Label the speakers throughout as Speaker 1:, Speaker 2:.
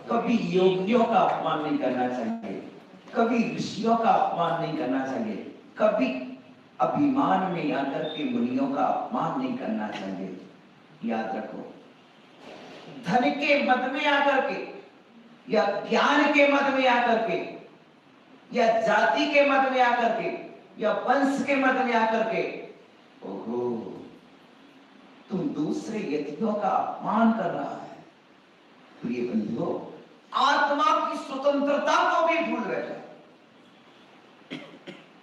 Speaker 1: कभी योगियों का अपमान नहीं करना चाहिए, कभी ऋषियों का अपमान नहीं करना चाहिए, कभी अभिमान में आकर के मुनियों का अपमान नहीं करना चाहिए। याद रखो, धन के मद में आकर के या ज्ञान के मद में आकर के या जाति के मद में आकर के या वंश के मद में आकर के ओहो तुम दूसरे यतियों का अपमान कर रहा है। प्रिय बंधुओं, आत्मा की स्वतंत्रता को भी भूल बैठा।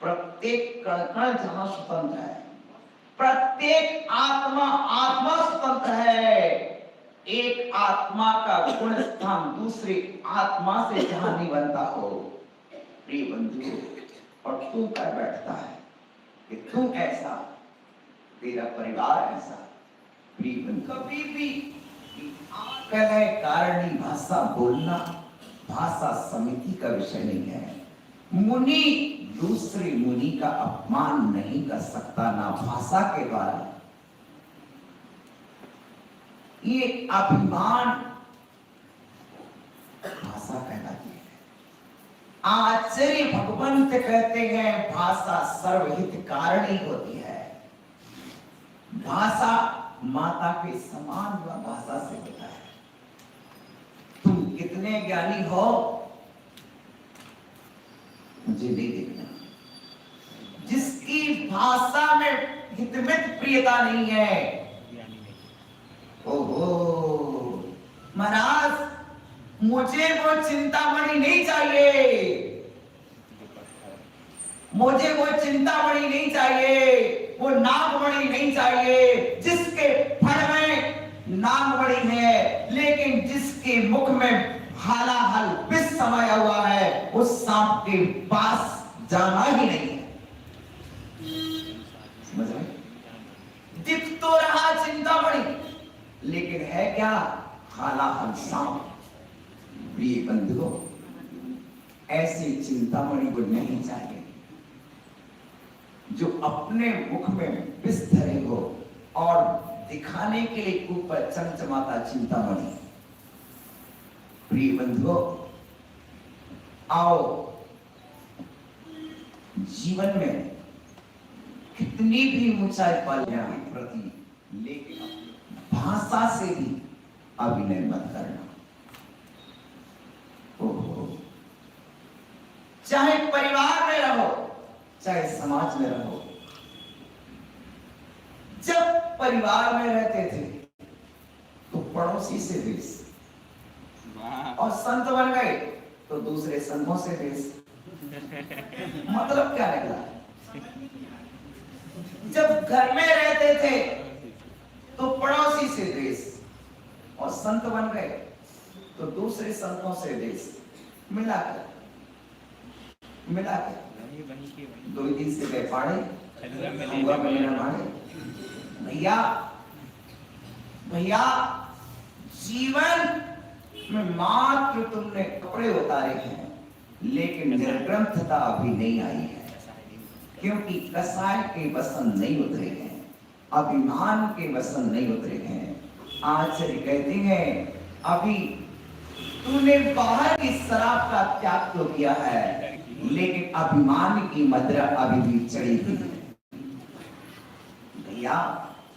Speaker 1: प्रत्येक कण कण जहां स्वतंत्र है, प्रत्येक आत्मा स्वतंत्र है। एक आत्मा का गुण स्थान दूसरी आत्मा से जहां नहीं बनता हो। प्रिय बंधुओं, और तू कर बैठता है कि तू ऐसा, तेरा परिवार ऐसा। प्रिय बंधु, कभी भी कलह कारणी भाषा बोलना भाषा समिति का विषय नहीं है। मुनि दूसरे मुनि का अपमान नहीं कर सकता, ना भाषा के द्वारा। ये अभिमान भाषा कहलाती है। आचार्य भगवंत कहते हैं भाषा सर्वहित कारणी होती है। भाषा माता के समान वह भाषा से होता है। तुम कितने ज्ञानी हो मुझे नहीं देखना, जिसकी भाषा में हितमित प्रियता नहीं है। ओहो महाराज, मुझे वो चिंतामणि नहीं चाहिए, मुझे वो चिंतामणि नहीं चाहिए, वो नागमणि नहीं चाहिए जिसके फण में नागमणि है, लेकिन जिसके मुख में हालाहल विष समाया हुआ है, उस सांप के पास जाना ही नहीं है। समझ रहे? दिख तो रहा चिंतामणि, लेकिन है क्या? हालाहल सांप। प्रिय बंधुओं, ऐसी चिंतामणि को नहीं चाहिए जो अपने मुख में विष धरे हो और दिखाने के लिए ऊपर चमचमाता चिंतामणि। प्रिय बंधुओं, आओ जीवन में कितनी भी ऊंचाई पा जाए प्रति, लेकिन भाषा से भी अभिनय मत करना। ओहो, चाहे परिवार में रहो चाहे समाज में रहो, जब परिवार में रहते थे तो पड़ोसी से द्वेष, और संत बन गए तो दूसरे संतों से द्वेष। मतलब क्या निकला? जब घर में रहते थे तो पड़ोसी से द्वेष, और संत बन गए तो दूसरे संतों से द्वेष। मिलाकर दो दिन से गए पाड़े, भैया भैया, जीवन में मात्र तुमने कपड़े उतारे हैं, लेकिन निर्ग्रंथता अभी नहीं आई है, क्योंकि कसाय के वसन नहीं उतरे हैं, अभिमान के वसन नहीं उतरे हैं। आचार्य कहते हैं अभी तूने बाहर की शराब का त्याग तो किया है, लेकिन अभिमान की मदिरा अभी भी चढ़ी हुई है। भैया,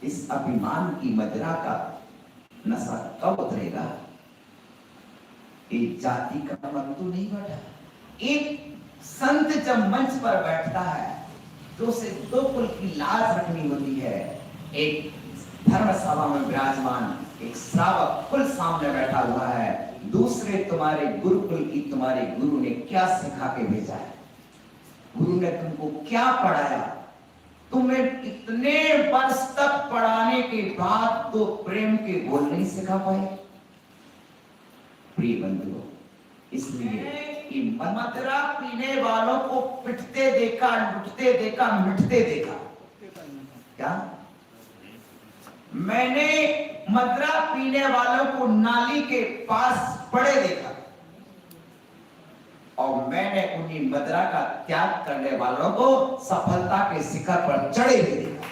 Speaker 1: इस अभिमान की मदिरा का नशा कब उतरेगा? एक जाति का मन तो नहीं बैठा। एक संत जब मंच पर बैठता है तो उसे दो कुल की लाज रखनी होती है। एक धर्म सभा में विराजमान एक श्रावक कुल सामने बैठा हुआ है, दूसरे तुम्हारे गुरुकुल की तुम्हारे गुरु ने क्या सिखा के भेजा है, गुरु ने तुमको क्या पढ़ाया, तुम्हें इतने वर्ष तक पढ़ाने के बाद तो प्रेम के बोल नहीं सिखा पाए। प्रिय बंधुओं, इसलिए कि मदिरा पीने वालों को पिटते देखा, लुटते देखा, मिटते देखा। क्या? मैंने मदिरा पीने वालों को नाली के पास पड़े देखा, और मैंने उन्हीं मदिरा का त्याग करने वालों को सफलता के शिखर पर चढ़े भी देखा।